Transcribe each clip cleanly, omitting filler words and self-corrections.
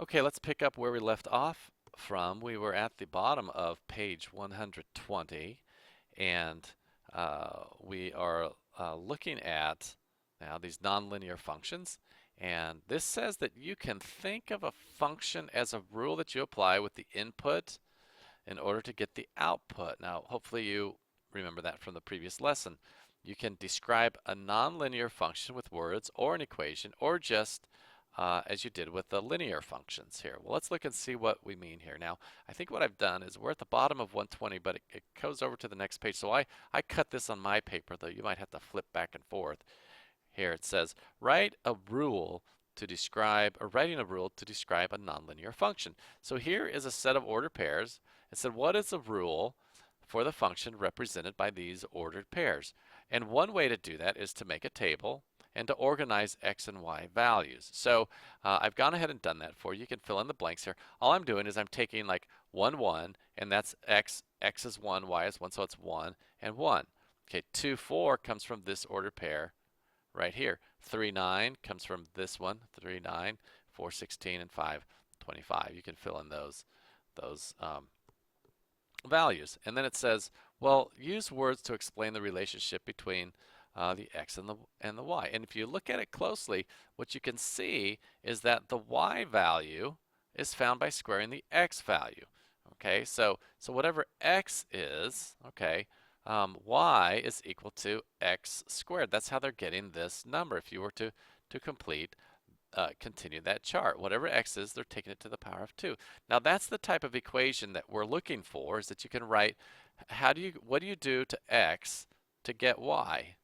Okay, let's pick up where we left off from. We were at the bottom of page 120, and we are looking at now these nonlinear functions. And this says that you can think of a function as a rule that you apply with the input in order to get the output. Now, hopefully you remember that from the previous lesson. You can describe a nonlinear function with words or an equation, or just as you did with the linear functions here. Well, let's look and see what we mean here. Now, I think what I've done is we're at the bottom of 120, but it goes over to the next page. So I cut this on my paper, though you might have to flip back and forth. Here it says, write a rule to describe, or writing a rule to describe a nonlinear function. So here is a set of ordered pairs. It said, what is the rule for the function represented by these ordered pairs? And one way to do that is to make a table and to organize x and y values. So I've gone ahead and done that for you. You can fill in the blanks here. All I'm doing is I'm taking like 1, 1, and that's x. X is 1, y is 1, so it's 1 and 1. Okay, 2, 4 comes from this ordered pair right here. 3, 9 comes from this one. 3, 9, 4, 16, and 5, 25. You can fill in those values. And then it says, well, use words to explain the relationship between the x and the y. And if you look at it closely, what you can see is that the y value is found by squaring the x value. Okay, so whatever x is, okay, y is equal to x squared. That's how they're getting this number. If you were to continue that chart, whatever x is, they're taking it to the power of 2. Now that's the type of equation that we're looking for, is that you can write what do you do to x to get y?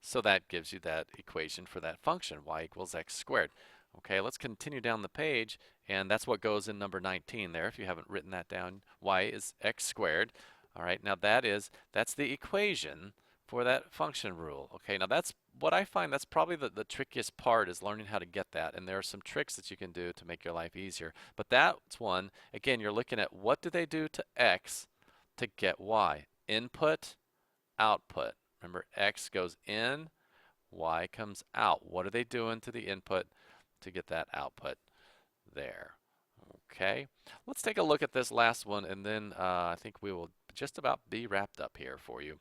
So that gives you that equation for that function, y equals x squared. Okay, let's continue down the page, and that's what goes in number 19 there. If you haven't written that down, y is x squared. All right, now that's the equation for that function rule. Okay, now that's what I find that's probably the trickiest part, is learning how to get that. And there are some tricks that you can do to make your life easier. But that's one, again, you're looking at what do they do to x to get y? Input, output. Remember, x goes in, y comes out. What are they doing to the input to get that output there? Okay, let's take a look at this last one, and then I think we will just about be wrapped up here for you.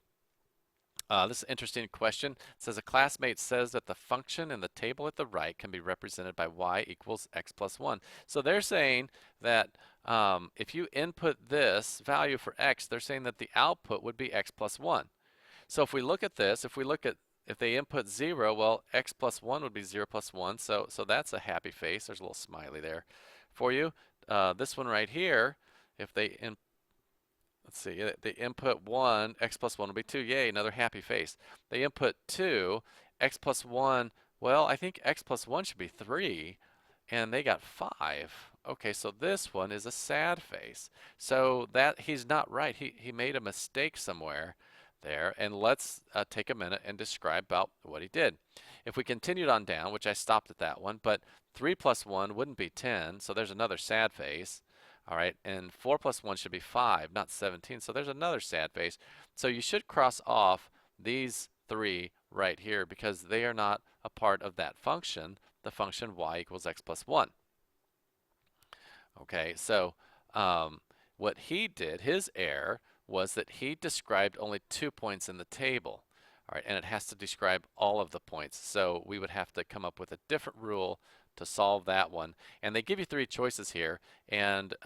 This is an interesting question. It says a classmate says that the function in the table at the right can be represented by y equals x plus 1. So they're saying that if you input this value for x, they're saying that the output would be x plus 1. So if we look at this, if they input 0, well, x plus 1 would be 0 plus 1. So that's a happy face. There's a little smiley there for you. This one right here, if they let's see, they input 1, x plus 1 will be 2. Yay, another happy face. They input 2, x plus 1, well, I think x plus 1 should be 3, and they got 5. Okay, so this one is a sad face. So that he's not right. He made a mistake somewhere there, and let's take a minute and describe about what he did. If we continued on down, which I stopped at that one, but 3 plus 1 wouldn't be 10, so there's another sad face. All right, and 4 plus 1 should be 5, not 17, so there's another sad face. So you should cross off these 3 right here, because they are not a part of that function, the function y equals x plus 1. Okay, so what he did, his error, was that he described only 2 points in the table. All right, and it has to describe all of the points. So we would have to come up with a different rule to solve that one. And they give you 3 choices here. And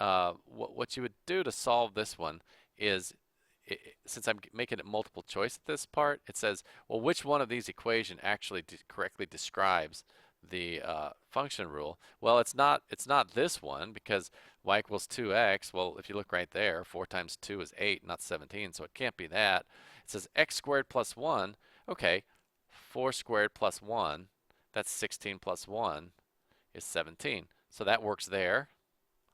what you would do to solve this one is, since I'm making it multiple choice at this part, it says, well, which one of these equation actually correctly describes the function rule? Well, it's not this one, because y equals 2x. Well, if you look right there, 4 times 2 is 8, not 17, so it can't be that. It says x squared plus 1. Okay, 4 squared plus 1, that's 16 plus 1 is 17. So that works there.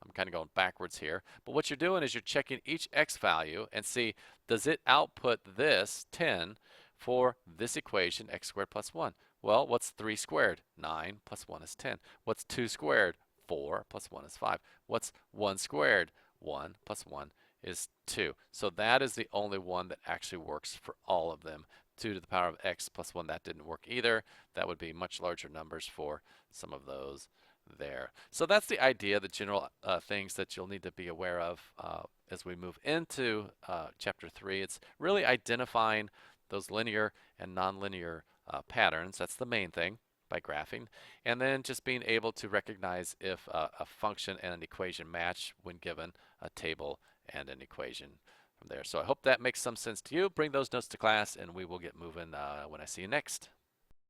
I'm kind of going backwards here. But what you're doing is you're checking each x value and see, does it output this 10 for this equation, x squared plus 1? Well, what's 3 squared? 9 plus 1 is 10. What's 2 squared? 4 plus 1 is 5. What's 1 squared? 1 plus 1 is 2. So that is the only one that actually works for all of them 2 to the power of x plus 1, that didn't work either. That would be much larger numbers for some of those there. So that's the idea, the general things that you'll need to be aware of as we move into chapter 3. It's really identifying those linear and nonlinear patterns. That's the main thing by graphing. And then just being able to recognize if a function and an equation match when given a table and an equation from there. So I hope that makes some sense to you. Bring those notes to class and we will get moving when I see you next.